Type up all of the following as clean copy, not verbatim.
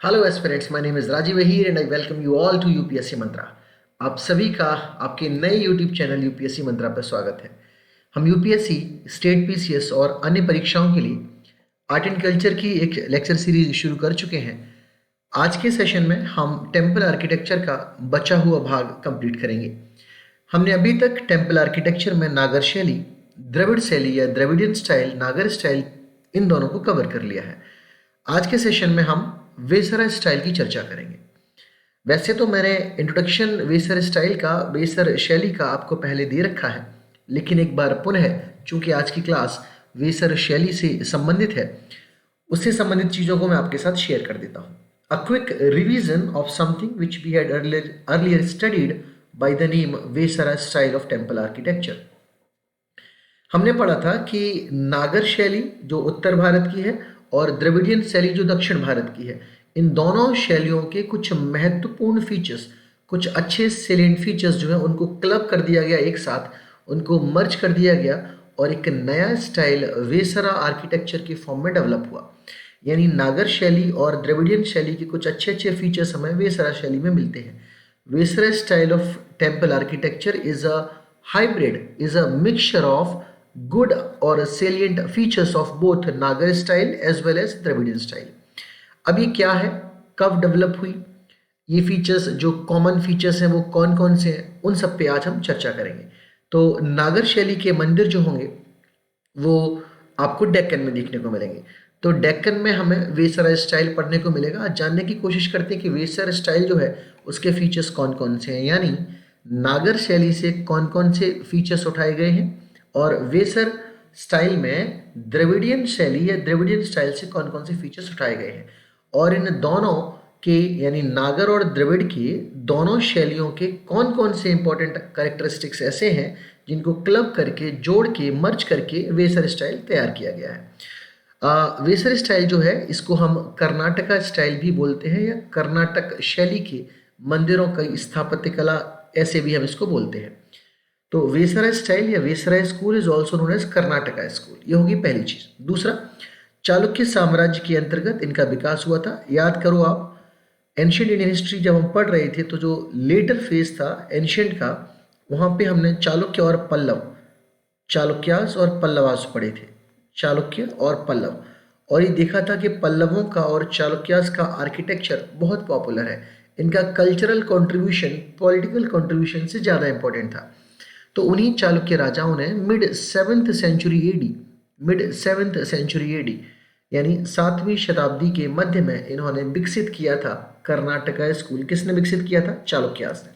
Hello aspirants, my name is Rajeev Ahir and I welcome you all to UPSC mantra. आप सभी का आपके नए यूट्यूब चैनल यूपीएससी मंत्रा पर स्वागत है। हम यूपीएससी, स्टेट पीसीएस और अन्य परीक्षाओं के लिए आर्ट एंड कल्चर की एक लेक्चर सीरीज शुरू कर चुके हैं। आज के सेशन में हम टेम्पल आर्किटेक्चर का बचा हुआ भाग कंप्लीट करेंगे। हमने अभी तक टेम्पल आर्किटेक्चर में नागर शैली, द्रविड़ शैली या द्रविडियन स्टाइल, नागर स्टाइल, इन दोनों को कवर कर लिया है। आज के सेशन में हम वेसरा स्टाइल की चर्चा करेंगे। वैसे तो मैंने इंट्रोडक्शन वेसर स्टाइल का, वेसर शैली का आपको पहले दे रखा है, लेकिन एक बार पुनः, चूंकि आज की क्लास वेसर शैली से संबंधित है, उससे संबंधित चीज़ों को मैं आपके साथ शेयर कर देता हूँ। A quick revision of something which we had earlier studied by the name Vesara style of temple architecture. हमने पढ़ा था कि नागर शैली जो उत्तर भारत की है और द्रविडियन शैली जो दक्षिण भारत की है, इन दोनों शैलियों के कुछ महत्वपूर्ण फीचर्स, कुछ अच्छे सेलेंट फीचर्स जो है उनको क्लब कर दिया गया, एक साथ उनको मर्ज कर दिया गया और एक नया स्टाइल वेसरा आर्किटेक्चर के फॉर्म में डेवलप हुआ। यानी नागर शैली और द्रविडियन शैली के कुछ अच्छे अच्छे फीचर्स हमें वेसरा शैली में मिलते हैं। Vesara style of temple architecture is a hybrid, is a mixture of good or salient features of both नागर style as well as Dravidian style. अब ये क्या है, कब डेवलप हुई, ये फीचर्स जो कॉमन फीचर्स हैं वो कौन कौन से हैं, उन सब पे आज हम चर्चा करेंगे। तो नागर शैली के मंदिर जो होंगे वो आपको डेक्कन में देखने को मिलेंगे। तो डेक्कन में हमें वेसरा स्टाइल पढ़ने को मिलेगा। आज जानने की कोशिश करते हैं कि वेसरा स्टाइल जो है उसके फीचर्स कौन कौन से हैं, यानी नागर शैली से कौन कौन से फीचर्स उठाए गए हैं और वेसर स्टाइल में द्रविडियन शैली या द्रविडियन स्टाइल से कौन कौन से फीचर्स उठाए गए हैं, और इन दोनों के यानी नागर और द्रविड़ के दोनों शैलियों के कौन कौन से इंपॉर्टेंट कैरेक्टरिस्टिक्स ऐसे हैं जिनको क्लब करके, जोड़ के, मर्ज करके वेसर स्टाइल तैयार किया गया है। वेसर स्टाइल जो है इसको हम कर्नाटका स्टाइल भी बोलते हैं या कर्नाटक शैली के मंदिरों की स्थापत्य कला, ऐसे भी हम इसको बोलते हैं। तो वेसरा स्टाइल या Vesara school is also known as Karnataka school, ये होगी पहली चीज। दूसरा, चालुक्य साम्राज्य के अंतर्गत इनका विकास हुआ था। याद करो आप, एंशियंट इंडियन हिस्ट्री जब हम पढ़ रहे थे तो जो लेटर फेज था एंशियंट का, वहां पे हमने चालुक्य और पल्लव, चालुक्यास और पल्लवास पढ़े थे, चालुक्य और पल्लव, और ये देखा था कि पल्लवों का और चालुक्यास का आर्किटेक्चर बहुत पॉपुलर है। इनका कल्चरल कंट्रीब्यूशन पॉलिटिकल कंट्रीब्यूशन से ज़्यादा इंपॉर्टेंट था। तो उन्हीं चालुक्य राजाओं ने मिड सेवन्थ सेंचुरी एडी यानी 7वीं शताब्दी के मध्य में इन्होंने विकसित किया था कर्नाटका स्कूल। किसने विकसित किया था? चालुक्यास ने।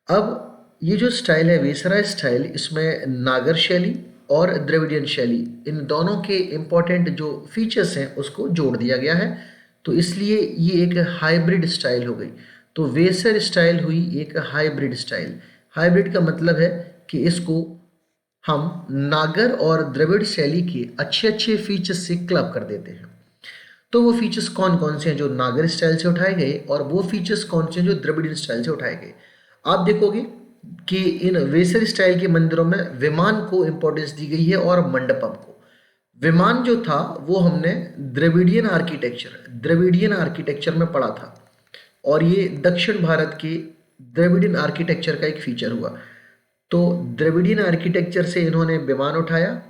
अब ये जो स्टाइल है वेसरा स्टाइल, इसमें नागर शैली और द्रविडियन शैली, इन दोनों के इम्पोर्टेंट जो फीचर्स हैं उसको जोड़ दिया गया है, तो इसलिए ये एक हाइब्रिड स्टाइल हो गई। तो वेसर स्टाइल हुई एक हाइब्रिड स्टाइल। हाइब्रिड का मतलब है कि इसको हम नागर और द्रविड़ शैली के अच्छे अच्छे फीचर्स से क्लब कर देते हैं। तो वो फीचर्स कौन कौन से हैं जो नागर स्टाइल से उठाए गए और वो फीचर्स कौन से हैं जो द्रविडियन स्टाइल से उठाए गए। आप देखोगे कि इन वेसर स्टाइल के मंदिरों में विमान को इंपॉर्टेंस दी गई है और मंडपम को। विमान जो था वो हमने द्रविडियन आर्किटेक्चर में पढ़ा था, और ये दक्षिण भारत के द्रविडियन आर्किटेक्चर का एक फीचर हुआ। तो द्रविडियन आर्किटेक्चर से इन्होंने विमान उठाया,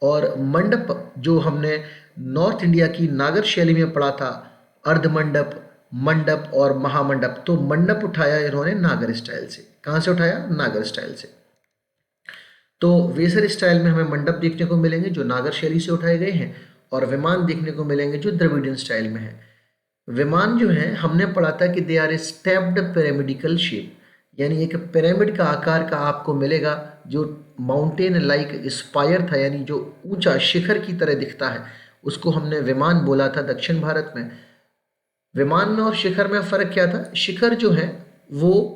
और मंडप जो हमने नॉर्थ इंडिया की नागर शैली में पढ़ा था, अर्धमंडप, मंडप और महामंडप, तो मंडप उठाया इन्होंने नागर स्टाइल से। कहाँ से उठाया? नागर स्टाइल से। तो वेसर स्टाइल में हमें मंडप देखने को मिलेंगे जो नागर शैली से उठाए गए हैं, और विमान देखने को मिलेंगे जो द्रविडियन स्टाइल में है। विमान जो है हमने पढ़ा था कि they are stepped pyramidical shape, यानी एक पिरामिड का आकार का आपको मिलेगा जो माउंटेन लाइक स्पायर था, यानी जो ऊंचा शिखर की तरह दिखता है, उसको हमने विमान बोला था दक्षिण भारत में। विमान में और शिखर में फर्क क्या था? शिखर जो है वो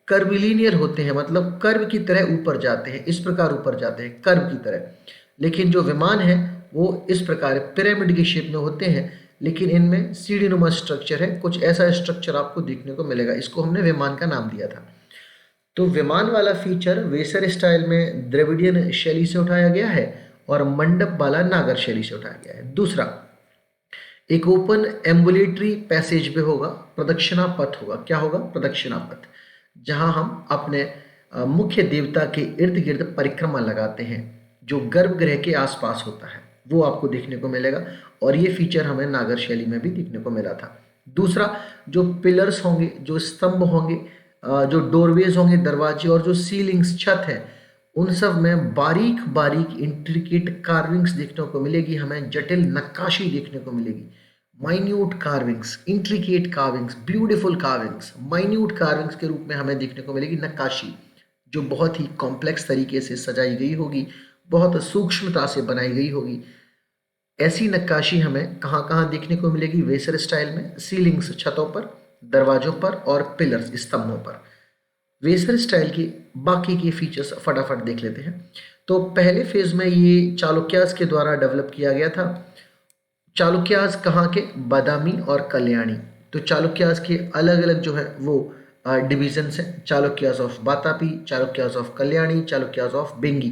कर्विलीनियर होते हैं, मतलब कर्व की तरह ऊपर जाते हैं, इस प्रकार ऊपर जाते हैं कर्व की तरह, लेकिन जो विमान है वो इस प्रकार पिरामिड के शेप में होते हैं, लेकिन इनमें सीढ़ीनुमा स्ट्रक्चर है, कुछ ऐसा स्ट्रक्चर आपको देखने को मिलेगा, इसको हमने विमान का नाम दिया था। तो विमान वाला फीचर वेसर स्टाइल में द्रविडियन शैली से उठाया गया है और मंडप वाला नागर शैली से उठाया गया है। दूसरा, एक ओपन एम्बुलेटरी पैसेज पे होगा, प्रदक्षिणा पथ होगा। क्या होगा? प्रदक्षिणा पथ, जहां हम अपने मुख्य देवता के इर्द गिर्द परिक्रमा लगाते हैं, जो गर्भगृह के आसपास होता है, वो आपको देखने को मिलेगा। और ये फीचर हमें नागर शैली में भी देखने को मिला था। दूसरा, जो पिलर्स होंगे, जो स्तंभ होंगे, जो डोरवेज होंगे, दरवाजे, और जो सीलिंग्स, छत है, उन सब में बारीक बारीक इंट्रिकेट कार्विंग्स देखने को मिलेगी। हमें जटिल नक्काशी देखने को मिलेगी। Minute carvings, intricate carvings, beautiful carvings, minute carvings के रूप में हमें देखने को मिलेगी नक्काशी, जो बहुत ही कॉम्प्लेक्स तरीके से सजाई गई होगी, बहुत सूक्ष्मता से बनाई गई होगी। ऐसी नक्काशी हमें कहाँ कहाँ देखने को मिलेगी? वेसर स्टाइल में, सीलिंग्स, छतों पर, दरवाजों पर, और पिलर्स, स्तंभों पर। वेसर स्टाइल की बाकी के फीचर्स फटाफट देख लेते हैं। तो पहले फेज में ये चालुक्यास के द्वारा डेवलप किया गया था। चालुक्यास कहाँ के? बादामी और कल्याणी। तो चालुक्यास के अलग अलग जो है वो डिविजन्स हैं। Chalukyas of Vatapi, Chalukyas of Kalyani, Chalukyas of बेंगी।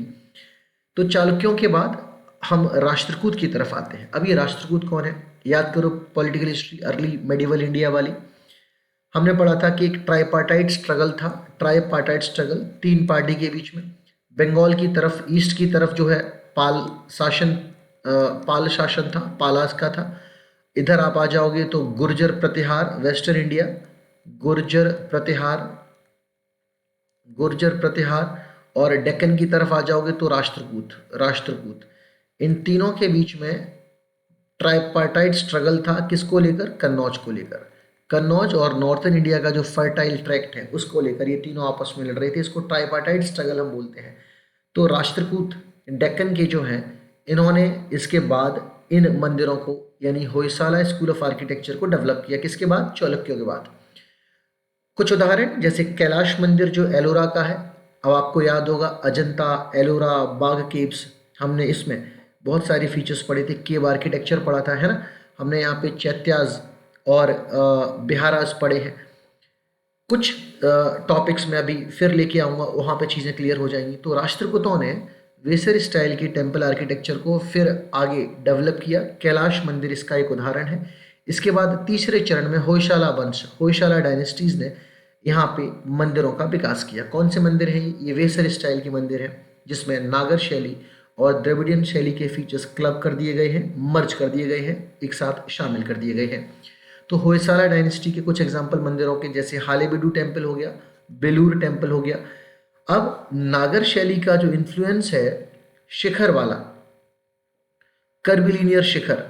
तो चालुक्यों के बाद हम राष्ट्रकूट की तरफ आते हैं। अब ये राष्ट्रकूट कौन है? याद करो political history, early medieval India वाली। हमने पढ़ा था कि एक ट्राइपार्टाइट स्ट्रगल था। ट्राइपार्टाइट स्ट्रगल, तीन पार्टी के बीच में। बंगाल की तरफ, ईस्ट की तरफ जो है पाल शासन था, पालास का था। इधर आप आ जाओगे तो गुर्जर प्रतिहार, वेस्टर्न इंडिया, गुर्जर प्रतिहार, गुर्जर प्रतिहार। और डेक्कन की तरफ आ जाओगे तो राष्ट्रकूट, राष्ट्रकूट। इन तीनों के बीच में ट्राइपार्टाइट स्ट्रगल था। किसको लेकर? कन्नौज को लेकर। कन्नौज और नॉर्थन इंडिया का जो फर्टाइल ट्रैक्ट है उसको लेकर ये तीनों आपस में लड़ रहे थे। इसको ट्राइपार्टाइट स्ट्रगल हम बोलते हैं। तो राष्ट्रकूट, डेक्कन के जो हैं, इन्होंने इसके बाद इन मंदिरों को, यानी होयसाला स्कूल ऑफ आर्किटेक्चर को डेवलप किया। किसके बाद? चालुक्यों के बाद। कुछ उदाहरण, जैसे कैलाश मंदिर जो एलोरा का है। अब आपको याद होगा अजंता, एलोरा, बाघ केव्स, हमने इसमें बहुत सारे फीचर्स पढ़े थे। केव आर्किटेक्चर पढ़ा था, है ना। हमने यहाँ पे चैत्याज और बिहाराज पढ़े हैं। कुछ टॉपिक्स में अभी फिर लेके आऊँगा, वहाँ पे चीज़ें क्लियर हो जाएंगी। तो राष्ट्रकूतों ने वेसर स्टाइल की टेम्पल आर्किटेक्चर को फिर आगे डेवलप किया। कैलाश मंदिर इसका एक उदाहरण है। इसके बाद तीसरे चरण में होयसाला वंश, होयसाला डायनेस्टीज ने यहाँ पे मंदिरों का विकास किया। कौन से मंदिर हैं ये? वेसर स्टाइल के मंदिर हैं, जिसमें नागर शैली और द्रविडियन शैली के फीचर्स क्लब कर दिए गए हैं, मर्ज कर दिए गए हैं, एक साथ शामिल कर दिए गए हैं। तो होयसाला डायनेस्टी के कुछ एग्जाम्पल मंदिरों के, जैसे हालेबिडु टेम्पल हो गया, बेलूर टेम्पल हो गया। अब नागर शैली का जो इन्फ्लुएंस है, शिखर वाला, कर्विलिनियर शिखर।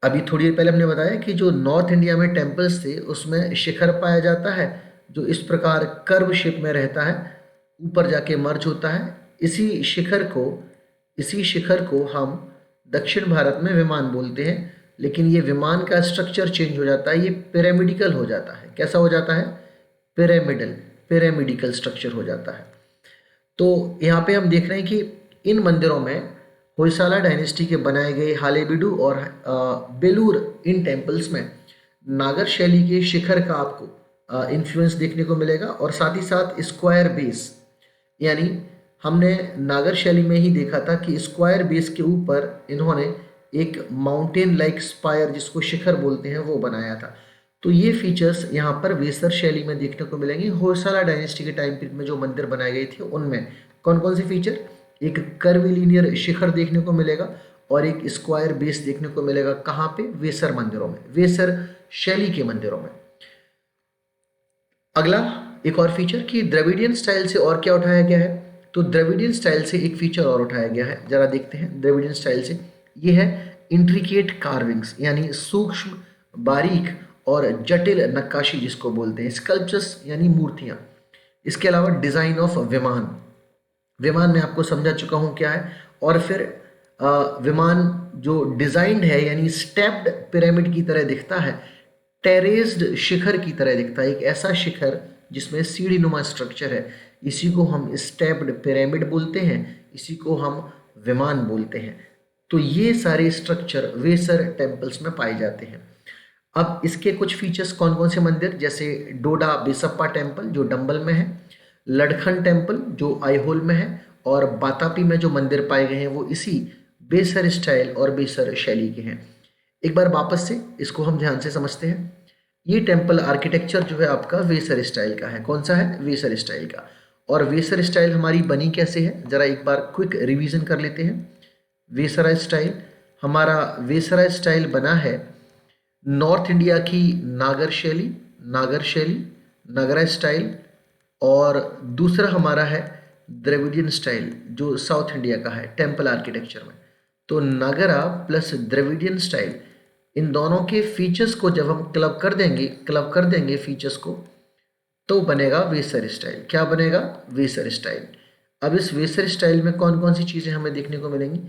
अभी थोड़ी देर पहले हमने बताया कि जो नॉर्थ इंडिया में टेम्पल्स थे उसमें शिखर पाया जाता है, जो इस प्रकार कर्व शेप में रहता है, ऊपर जाके मर्ज होता है। इसी शिखर को हम दक्षिण भारत में विमान बोलते हैं। लेकिन ये विमान का स्ट्रक्चर चेंज हो जाता है, ये पिरामिडिकल हो जाता है। कैसा हो जाता है? पिरामिडिकल स्ट्रक्चर हो जाता है। तो यहाँ पे हम देख रहे हैं कि इन मंदिरों में होयसाला डायनेस्टी के बनाए गए हालेबिडु और बेलूर, इन टेम्पल्स में नागर शैली के शिखर का आपको इन्फ्लुएंस देखने को मिलेगा। और साथ ही साथ स्क्वायर बेस, यानी हमने नागर शैली में ही देखा था कि स्क्वायर बेस के ऊपर इन्होंने एक माउंटेन लाइक स्पायर, जिसको शिखर बोलते हैं, वो बनाया था। तो ये फीचर्स यहाँ पर वेसर शैली में देखने को मिलेंगे। होयसाला डायनेस्टी के टाइम पीरियड में जो मंदिर बनाए गए थे उनमें कौन कौन से फीचर? एक कर्विलिनियर शिखर देखने को मिलेगा और एक स्क्वायर बेस देखने को मिलेगा। कहाँ पे? वेसर मंदिरों में, वेसर शैली के मंदिरों में। अगला एक और फीचर कि द्रविडियन स्टाइल से और क्या उठाया गया है? तो द्रविडियन स्टाइल से एक फीचर और उठाया गया है, जरा देखते हैं। द्रविडियन स्टाइल से ये है इंट्रिकेट कार्विंग्स, यानी सूक्ष्म, बारीक और जटिल नक्काशी जिसको बोलते हैं, स्कल्पचर्स यानी मूर्तियां। इसके अलावा डिजाइन ऑफ विमान, विमान में आपको समझा चुका हूं क्या है। और फिर विमान जो डिजाइंड है, यानी स्टेप्ड पिरामिड की तरह दिखता है, टेरेस्ड शिखर की तरह दिखता है। एक ऐसा शिखर जिसमें सीढ़ी नुमा स्ट्रक्चर है, इसी को हम स्टेप्ड पिरामिड बोलते हैं, इसी को हम विमान बोलते हैं। तो ये सारे स्ट्रक्चर वेसर टेम्पल्स में पाए जाते हैं। अब इसके कुछ फीचर्स कौन कौन से मंदिर, जैसे डोडा बेसप्पा टेम्पल जो डंबल में है, लड़खन टेम्पल जो आईहोल में है, और बातापी में जो मंदिर पाए गए हैं वो इसी बेसर स्टाइल और बेसर शैली के हैं। एक बार वापस से इसको हम ध्यान से समझते हैं। ये टेम्पल आर्किटेक्चर जो है आपका वेसर स्टाइल का है। कौन सा है? वेसर स्टाइल का। और वेसर स्टाइल हमारी बनी कैसे है, जरा एक बार क्विक रिवीजन कर लेते हैं। वेसरा स्टाइल, हमारा वेसरा स्टाइल बना है नॉर्थ इंडिया की नागर शैली, नगरा स्टाइल, और दूसरा हमारा है द्रविडियन स्टाइल जो साउथ इंडिया का है टेम्पल आर्किटेक्चर में। तो नगरा प्लस द्रविडियन स्टाइल, इन दोनों के फीचर्स को जब हम क्लब कर देंगे फीचर्स को, तो बनेगा वेसर स्टाइल। क्या बनेगा? वेसर स्टाइल। अब इस वेसर स्टाइल में कौन कौन सी चीज़ें हमें देखने को मिलेंगी?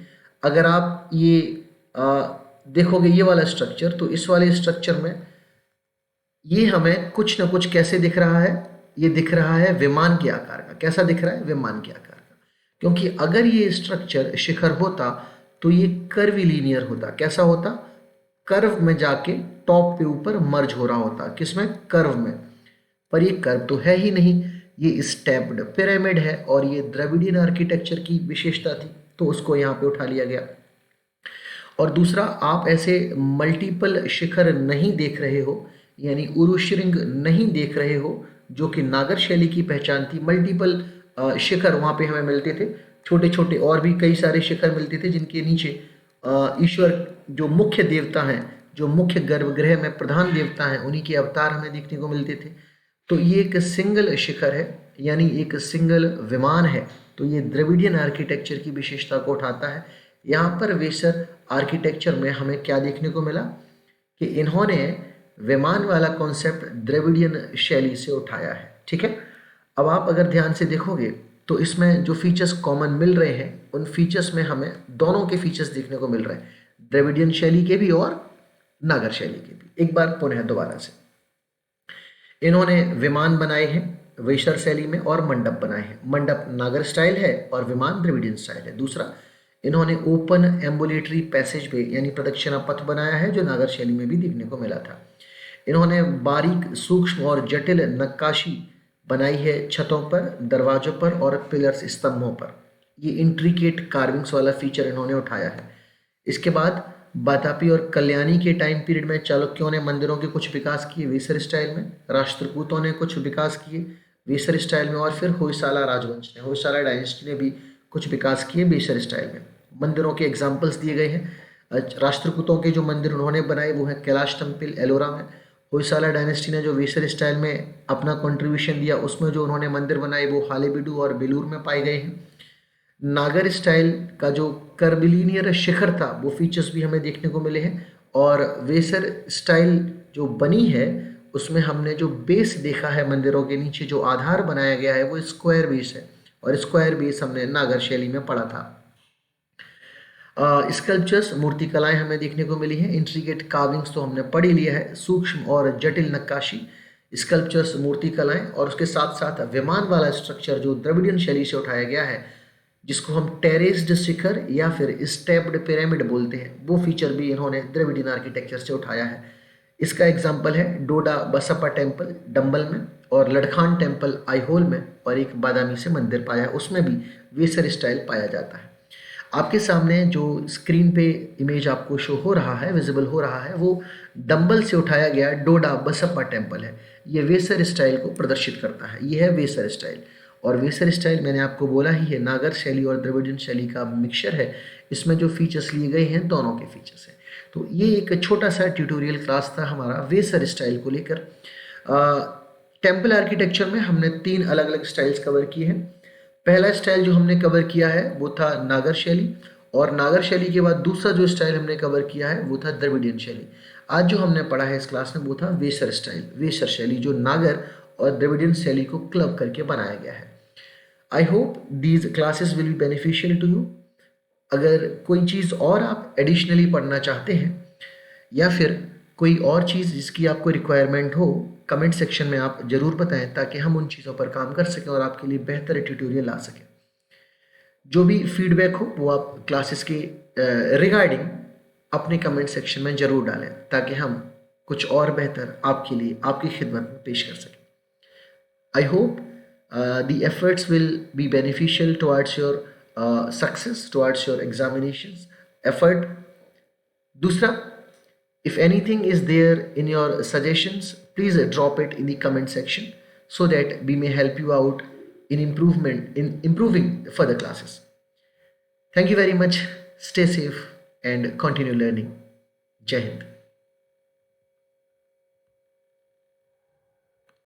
अगर आप ये देखोगे ये वाला स्ट्रक्चर, तो इस वाले स्ट्रक्चर में ये हमें कुछ ना कुछ कैसे दिख रहा है? ये दिख रहा है विमान के आकार का। कैसा दिख रहा है? विमान के आकार का। क्योंकि अगर ये स्ट्रक्चर शिखर होता तो ये कर्विलीनियर होता। कैसा होता? कर्व में जाके टॉप पे ऊपर मर्ज हो रहा होता। किसमें? कर्व में। पर ये कर्व तो है ही नहीं, ये स्टेप्ड पिरामिड है, और ये द्रविडियन आर्किटेक्चर की विशेषता थी, तो उसको यहाँ पे उठा लिया गया। और दूसरा, आप ऐसे मल्टीपल शिखर नहीं देख रहे हो, यानी उरुश्रृंग नहीं देख रहे हो, जो कि नागर शैली की पहचान थी। मल्टीपल शिखर वहाँ पे हमें मिलते थे, छोटे छोटे और भी कई सारे शिखर मिलते थे, जिनके नीचे ईश्वर जो मुख्य देवता हैं, जो मुख्य गर्भगृह में प्रधान देवता हैं, उन्हीं के अवतार हमें देखने को मिलते थे। तो ये एक सिंगल शिखर है, यानी एक सिंगल विमान है। तो ये द्रविडियन आर्किटेक्चर की विशेषता को उठाता है। यहाँ पर वेसर आर्किटेक्चर में हमें क्या देखने को मिला कि इन्होंने विमान वाला कॉन्सेप्ट द्रविडियन शैली से उठाया है। ठीक है। अब आप अगर ध्यान से देखोगे तो इसमें जो फीचर्स कॉमन मिल रहे हैं, उन फीचर्स में हमें दोनों के फीचर्स देखने को मिल रहे हैं, द्रविडियन शैली के भी और नागर शैली के भी। एक बार पुनः दोबारा से, इन्होंने विमान बनाए हैं वेसर शैली में और मंडप बनाए हैं। मंडप नागर स्टाइल है और विमान द्रविडियन स्टाइल है। दूसरा, इन्होंने ओपन एम्बुलेटरी पैसेज वे यानी प्रदक्षिणा पथ बनाया है, जो नागर शैली में भी देखने को मिला था। इन्होंने बारीक, सूक्ष्म और जटिल नक्काशी बनाई है छतों पर, दरवाजों पर और पिलर्स, स्तंभों पर। ये इंट्रिकेट कार्विंग्स वाला फीचर इन्होंने उठाया है। इसके बाद बातापी और कल्याणी के टाइम पीरियड में चालुक्यों ने मंदिरों के कुछ विकास किए वेसर स्टाइल में, राष्ट्रकूतों ने कुछ विकास किए वेसर स्टाइल में, और फिर होयसाला राजवंश ने, होयसाला डायनेस्टी ने भी कुछ विकास किए वेसर स्टाइल में। मंदिरों के एग्जाम्पल्स दिए गए हैं। राष्ट्रकूतों के जो मंदिर उन्होंने बनाए वो है कैलाश टेम्पल एलोरा में। होयसाला डायनेस्टी ने जो वेसर स्टाइल में अपना कंट्रीब्यूशन दिया, उसमें जो उन्होंने मंदिर बनाए वो हालेबिडु और बेलूर में पाए गए हैं। नागर स्टाइल का जो कर्बिलीनियर शिखर था, वो फीचर्स भी हमें देखने को मिले हैं। और वेसर स्टाइल जो बनी है, उसमें हमने जो बेस देखा है, मंदिरों के नीचे जो आधार बनाया गया है वो स्क्वायर बेस है, और स्क्वायर बेस हमने नागर शैली में पढ़ा था। स्कल्पचर्स, मूर्तिकलाएं हमें देखने को मिली हैं। इंट्रिकेट कार्विंग्स तो हमने पढ़ ही लिया है, सूक्ष्म और जटिल नक्काशी, स्कल्पचर्स, मूर्तिकलाएं, और उसके साथ साथ विमान वाला स्ट्रक्चर जो द्रविडियन शैली से उठाया गया है, जिसको हम टेरेस्ड शिखर या फिर स्टेप्ड पिरामिड बोलते हैं, वो फीचर भी इन्होंने द्रविडियन आर्किटेक्चर से उठाया है। इसका एग्जाम्पल है डोडा बसप्पा टेम्पल डंबल में, और लड़खान टेम्पल आईहोल में, और एक बादामी से मंदिर पाया, उसमें भी वेसर स्टाइल पाया जाता है। आपके सामने जो स्क्रीन पे इमेज आपको शो हो रहा है, विजिबल हो रहा है, वो डंबल से उठाया गया डोडा बसप्पा टेम्पल है। ये वेसर स्टाइल को प्रदर्शित करता है। ये है वेसर स्टाइल। और वेसर स्टाइल मैंने आपको बोला ही है, नागर शैली और द्रविडियन शैली का मिक्सचर है। इसमें जो फीचर्स लिए गए हैं, दोनों के फीचर्स हैं। तो ये एक छोटा सा ट्यूटोरियल क्लास था हमारा वेसर स्टाइल को लेकर। टेम्पल आर्किटेक्चर में हमने 3 अलग अलग स्टाइल्स कवर किए हैं। पहला स्टाइल जो हमने कवर किया है वो था नागर शैली, और नागर शैली के बाद दूसरा जो स्टाइल हमने कवर किया है वो था द्रविडियन शैली। आज जो हमने पढ़ा है इस क्लास में वो था वेसर स्टाइल, वेसर शैली, जो नागर और द्रविडियन शैली को क्लब करके बनाया गया है। I hope these classes will be beneficial to you. अगर कोई चीज़ और आप एडिशनली पढ़ना चाहते हैं, या फिर कोई और चीज़ जिसकी आपको रिक्वायरमेंट हो, कमेंट सेक्शन में आप ज़रूर बताएं, ताकि हम उन चीज़ों पर काम कर सकें और आपके लिए बेहतर ट्यूटोरियल ला सकें। जो भी फीडबैक हो वो आप क्लासेस के रिगार्डिंग अपने कमेंट सेक्शन में ज़रूर डालें, ताकि हम कुछ और बेहतर आपके लिए, आपकी खिदमत में पेश कर सकें। I hope the efforts will be beneficial towards your success, towards your examinations effort. दूसरा, If anything is there in your suggestions, please drop it in the comment section so that we may help you out in improving further classes. Thank you very much. Stay safe and continue learning. Jai Hind.